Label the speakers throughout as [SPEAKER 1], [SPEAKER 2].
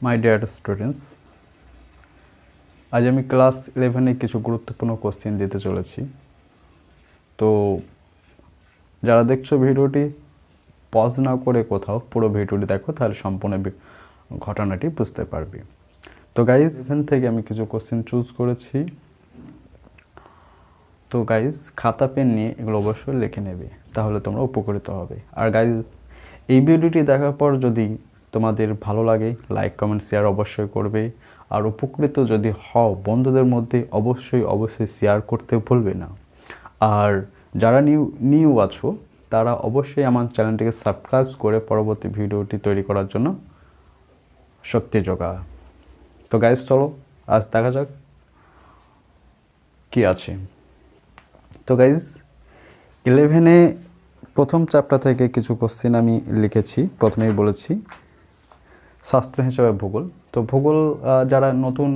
[SPEAKER 1] My dear students, আজ আমি class 11-এ কিছু গুরুত্বপূর্ণ কোশ্চেন দিতে চলেছি। তো যারা দেখছো ভিডিওটি পজ না করে কোথাও পুরো ভিডিওটি দেখো, তাহলে সম্পূর্ণ ঘটনাটি বুঝতে পারবে। তো গাইজ, এখান থেকে আমি কিছু কোশ্চেন চুজ করেছি। তো গাইজ, খাতা পেন নিয়ে এগুলো অবশ্যই লিখে নেবে, তাহলে তোমরা উপকৃত হবে। আর গাইজ, এই ভিডিওটি দেখার পর যদি তোমাদের ভালো লাগে, লাইক কমেন্ট শেয়ার অবশ্যই করবে। আর উপকৃত যদি হও, বন্ধুদের মধ্যে অবশ্যই শেয়ার করতে ভুলবে না। আর যারা নিউ আছো, তারা অবশ্যই আমার চ্যানেলটিকে সাবস্ক্রাইব করে পরবর্তী ভিডিওটি তৈরি করার জন্য শক্তি যোগা। তো গাইজ, চলো আজ দেখা যাক কি আছে। তো গাইজ, 11-এ প্রথম চ্যাপ্টার থেকে কিছু কোশ্চেন আমি লিখেছি। প্রথমেই বলেছি শাস্ত্র হিসাবে ভূগোল। তো ভূগোল যারা নতুন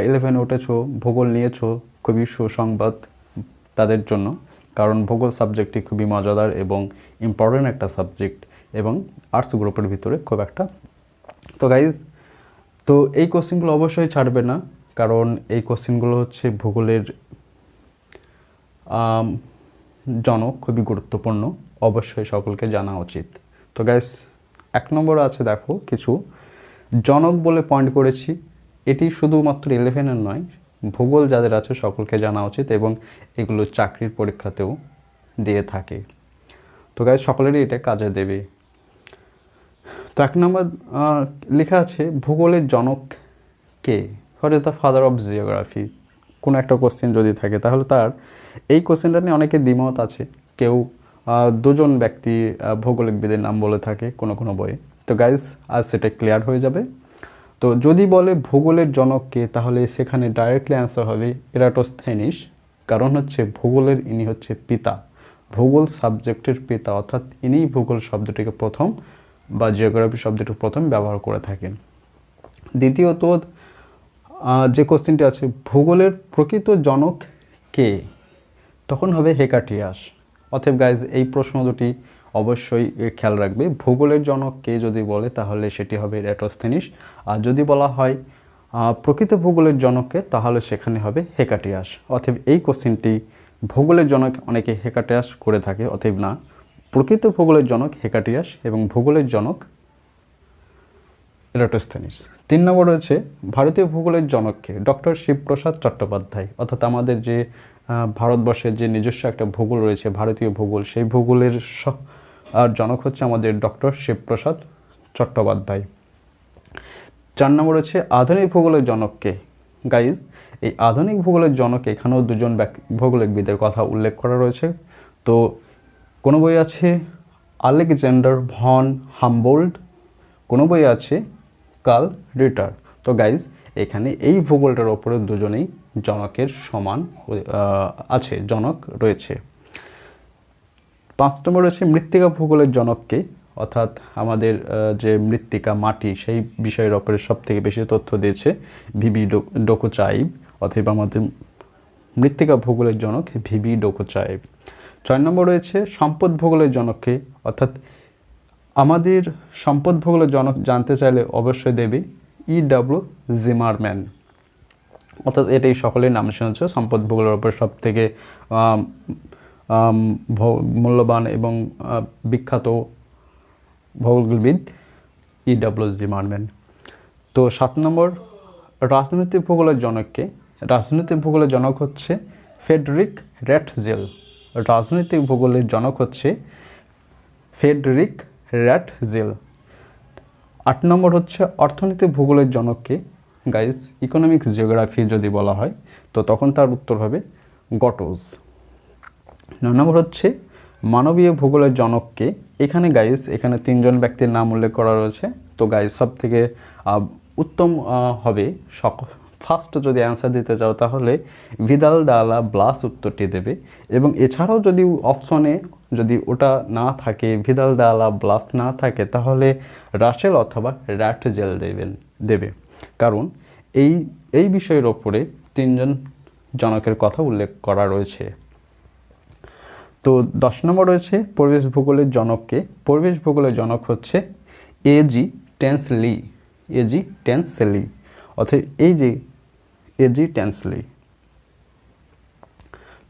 [SPEAKER 1] 11-এ উঠেছো, ভূগোল নিয়েছো, খুবই সুসংবাদ তাদের জন্য, কারণ ভূগোল সাবজেক্টটি খুবই মজাদার এবং ইম্পর্টেন্ট একটা সাবজেক্ট, এবং আর্টস গ্রুপের ভিতরে খুব একটা। তো গাইজ, তো এই কোশ্চেনগুলো অবশ্যই ছাড়বে না, কারণ এই কোশ্চেনগুলো হচ্ছে ভূগোলের জনক, খুবই গুরুত্বপূর্ণ, অবশ্যই সকলকে জানা উচিত। তো গাইস, 1 নম্বর আছে, দেখো কিছু জনক বলে পয়েন্ট করেছি। এটি শুধুমাত্র 11-এর নয়, ভূগোল যাদের আছে সকলকে জানা উচিত, এবং এগুলো চাকরির পরীক্ষাতেও দিয়ে থাকে। তো গাইস, সকলেরই এটা কাজে দেবে। তো 1 নম্বর লেখা আছে, ভূগোলের জনক কে? What is the father of geography? কোনো একটা কোশ্চেন যদি থাকে, তাহলে তার এই কোশ্চেনটা নিয়ে অনেকে দ্বিমত আছে। কেউ 2জন ব্যক্তি ভৌগোলিকবিদের নাম বলে থাকে কোনো বইয়ে। তো গাইজ, আজ সেটা ক্লিয়ার হয়ে যাবে। তো যদি বলে ভূগোলের জনক কে, তাহলে সেখানে ডাইরেক্টলি অ্যান্সার হবে এরাটোস্থেনিস। কারণ হচ্ছে ভূগোলের ইনি হচ্ছে পিতা, ভূগোল সাবজেক্টের পিতা, অর্থাৎ ইনিই ভূগোল শব্দটিকে প্রথম বা জিওগ্রাফি শব্দটি প্রথম ব্যবহার করে থাকেন। দ্বিতীয়ত, যে কোশ্চেনটি আছে, ভূগোলের প্রকৃত জনক কে? তখন হবে হেকাটিয়াস। অতএব গাইজ, এই প্রশ্ন দুটি অবশ্যই খেয়াল রাখবে। ভূগোলের জনক কে যদি বলে, তাহলে সেটি হবে এরাটোস্থেনিস। আর যদি বলা হয় প্রকৃত ভূগোলের জনককে, তাহলে সেখানে হবে হেকাটিয়াস। অতএব এই কোশ্চেনটি ভূগোলের জনক অনেকে হেকাটিয়াস করে থাকে, অতএব না, প্রকৃত ভূগোলের জনক হেকাটিয়াস এবং ভূগোলের জনক এরাটোস্থেনিস। 3 নম্বর রয়েছে, ভারতীয় ভূগোলের জনককে? ডক্টর শিবপ্রসাদ চট্টোপাধ্যায়। অর্থাৎ আমাদের যে ভারতবর্ষের যে নিজস্ব একটা ভূগোল রয়েছে, ভারতীয় ভূগোল, সেই ভূগোলের জনক হচ্ছে আমাদের ডক্টর শিবপ্রসাদ চট্টোপাধ্যায়। 4 নম্বর রয়েছে, আধুনিক ভূগোলের জনককে? গাইজ, এই আধুনিক ভূগোলের জনক, এখানেও 2জন ভৌগোলিকবিদের কথা উল্লেখ করা রয়েছে। তো কোনো বই আছে আলেকজান্ডার ভন হামবোল্ড, কোনো বই আছে কার্ল রিটার। তো গাইজ, এখানে এই ভূগোলটার ওপরে 2জনেই জনকের সমান আছে, জনক রয়েছে। 5 নম্বর রয়েছে, মৃত্তিকা ভূগোলের জনককে? অর্থাৎ আমাদের যে মৃত্তিকা, মাটি, সেই বিষয়ের ওপরে সব থেকে বেশি তথ্য দিয়েছে ভিভি ডোকোচাইভ। অথবা আমাদের মৃত্তিকা ভূগোলের জনক ভিভি ডোকোচাইভ। 6 নম্বর রয়েছে, সম্পদ ভূগোলের জনককে? অর্থাৎ আমাদের সম্পদ ভূগোলের জনক জানতে চাইলে অবশ্যই দেবে E.W. জিমারম্যান। অর্থাৎ এটাই সকলের নাম শুনেছে, সম্পদ ভূগোলের ওপর সব থেকে মূল্যবান এবং বিখ্যাত ভৌগোলবিদ E.W. জিমারম্যান। তো 7 নম্বর, রাজনৈতিক ভূগোলের জনককে? রাজনৈতিক ভূগোলের জনক হচ্ছে ফ্রেডরিক র্যাটজেল। রাজনৈতিক ভূগোলের জনক হচ্ছে ফ্রেডরিক র্যাটজেল। 8 নম্বর হচ্ছে, অর্থনৈতিক ভূগোলের জনককে? গাইজ, ইকোনমিক্স জিওগ্রাফি যদি বলা হয়, তো তখন তার উত্তর হবে গটোজ। 9 নম্বর হচ্ছে, মানবীয় ভূগোলের জনককে? এখানে গাইজ, এখানে 3জন ব্যক্তির নাম উল্লেখ করা রয়েছে। তো গাইজ, সব থেকে উত্তম হবে, ফার্স্ট যদি অ্যান্সার দিতে চাও, তাহলে ভিদাল দালা ব্লাস উত্তরটি দেবে। এবং এছাড়াও যদি অপশনে যদি ওটা না থাকে, ভিদাল দালা ব্লাস না থাকে, তাহলে রাসেল অথবা র্যাটজেল দেবে। কারণ এই বিষয়ের ওপরে 3জন জনকের কথা উল্লেখ করা রয়েছে। তো 10 নম্বর রয়েছে, পরিবেশ ভূগোলের জনককে? পরিবেশ ভূগোলের জনক হচ্ছে A.G. টেন্সলি। এজি টেনসেলি, অর্থাৎ এই যে এজি টেনসেলি।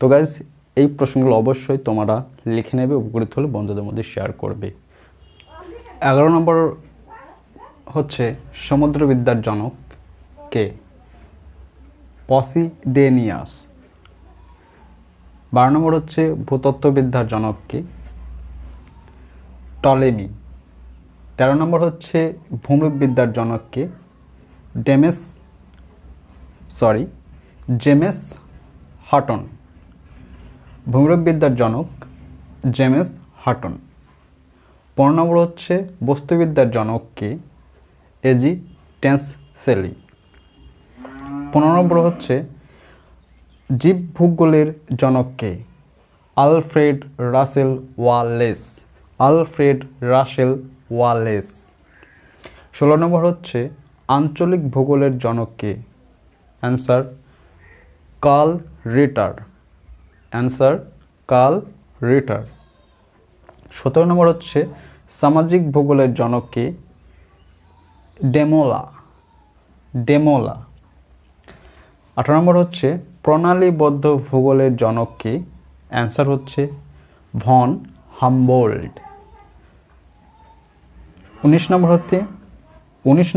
[SPEAKER 1] তো গাইজ এই প্রশ্নগুলো অবশ্যই তোমরা লিখে নেবে, উপকৃত হলে বন্ধুদের মধ্যে শেয়ার করবে। 11 নম্বর হচ্ছে সমুদ্রবিদ্যার জনক কে? পসিডেনিয়াস। 12 নম্বর হচ্ছে ভূতত্ত্ববিদ্যার জনক কে? টলেমি। 13 নম্বর হচ্ছে ভূমিবিদ্যার জনক কে? James Hutton. ভূমিরূপবিদ্যার জনক জেমস হাটন। 15 নম্বর হচ্ছে বস্তুবিদ্যার জনক কে? এজি টেনসেলি। 15 নম্বর হচ্ছে জীবভূগোলের জনক কে? Alfred Russel Wallace. Alfred Russel Wallace. 16 নম্বর হচ্ছে আঞ্চলিক ভূগোলের জনক কে? Answer Carl Ritter. Answer Carl Ritter. 17 নম্বর হচ্ছে সামাজিক ভূগোলের জনক কে? ডেমোলা। ডেমোলা। 18 নম্বর হচ্ছে প্রণালীবদ্ধ ভূগোলের জনক কে? অ্যান্সার হচ্ছে ভন হামবোল্ড। 19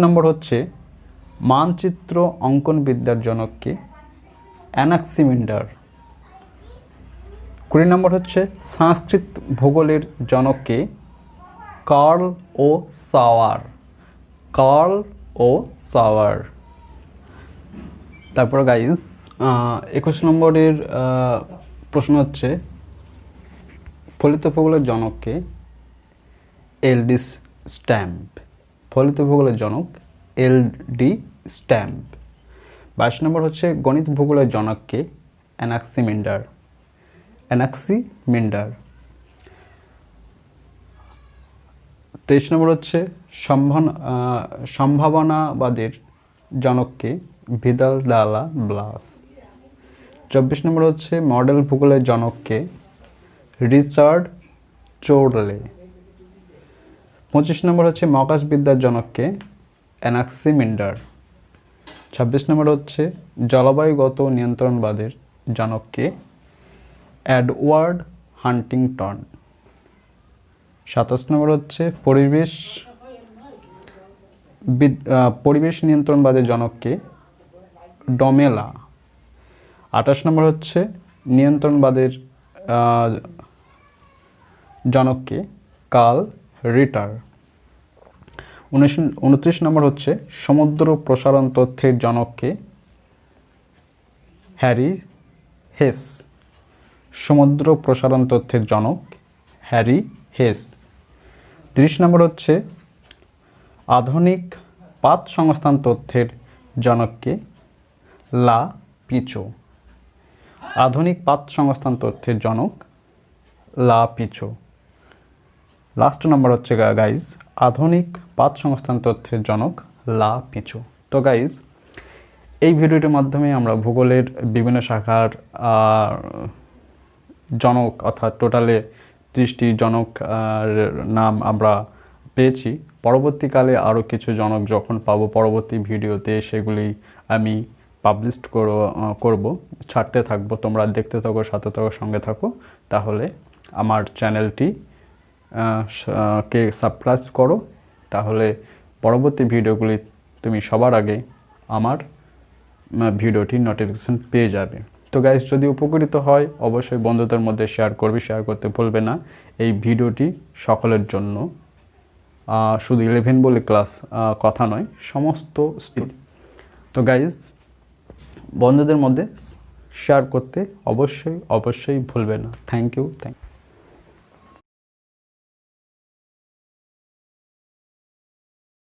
[SPEAKER 1] নম্বর হচ্ছে মানচিত্র অঙ্কন বিদ্যার জনক কে? অ্যানাক্সিমেন্ডার। 20 নম্বর হচ্ছে সংস্কৃত ভূগোলের জনক কে? কার্ল ও সাওয়ার। কার্ল ও সাওয়ার। তারপর গাইজ 21 নম্বরের প্রশ্ন হচ্ছে ফলিত ভূগোলের জনক কে? এলডি স্ট্যাম্প। ফলিত ভূগোলের জনক এলডি স্ট্যাম্প। 22 নম্বর হচ্ছে গণিত ভূগোলের জনক কে? অ্যানাক্সিমেন্ডার। অ্যানাক্সিমেন্ডার। 23 নম্বর হচ্ছে সম্ভাবনাবাদের জনক কে? ভিদাল দালা ব্লাস। 24 নম্বর হচ্ছে মডেল ভূগোলের জনক কে? রিচার্ড চোরলে। 25 নম্বর হচ্ছে মহাকাশবিদ্যার জনক কে? অ্যানাক্সিমেন্ডার। 26 নম্বর হচ্ছে জলবায়ুগত নিয়ন্ত্রণবাদের জনক কে? Edward Huntington. 27 নম্বর হচ্ছে পরিবেশ নিয়ন্ত্রণবাদের জনক কে? ডমেলা। 28 নম্বর হচ্ছে নিয়ন্ত্রণবাদের জনক কে? কার্ল রিটার। 29 নম্বর হচ্ছে সমুদ্র প্রসারণ তথ্যের জনক কে? Harry has. সমুদ্র প্রসারণ তথ্যের জনক হ্যারি হেস। 30 নম্বর হচ্ছে আধুনিক পাত সংস্থান তথ্যের জনক কে? লা পিচো। আধুনিক পাত সংস্থান তথ্যের জনক লা পিচো। লাস্ট নম্বর হচ্ছে গাইজ আধুনিক পাত সংস্থান তথ্যের জনক লা পিচো। তো গাইজ এই ভিডিওটির মাধ্যমে আমরা ভূগোলের বিভিন্ন শাখার জনক অর্থাৎ টোটালে 30টি জনক নাম আমরা পেয়েছি। পরবর্তীকালে আরও কিছু জনক যখন পাবো পরবর্তী ভিডিওতে সেগুলি আমি পাবলিশ করব, ছাড়তে থাকবো। তোমরা দেখতে থাকো, সাথে থাকো, সঙ্গে থাকো। তাহলে আমার চ্যানেলটি কে সাবস্ক্রাইব করো, তাহলে পরবর্তী ভিডিওগুলি তুমি সবার আগে আমার ভিডিওটির নোটিফিকেশান পেয়ে যাবে। তো গাইস যদি উপকৃত হয় অবশ্যই বন্ধুদের মধ্যে শেয়ার করবে, শেয়ার করতে ভুলবে না। এই ভিডিওটি সকলের জন্য, শুধু 11 বলে ক্লাস কথা নয়, সমস্ত স্টুডেন্ট। তো গাইস বন্ধুদের মধ্যে শেয়ার করতে অবশ্যই ভুলবে না। Thank you.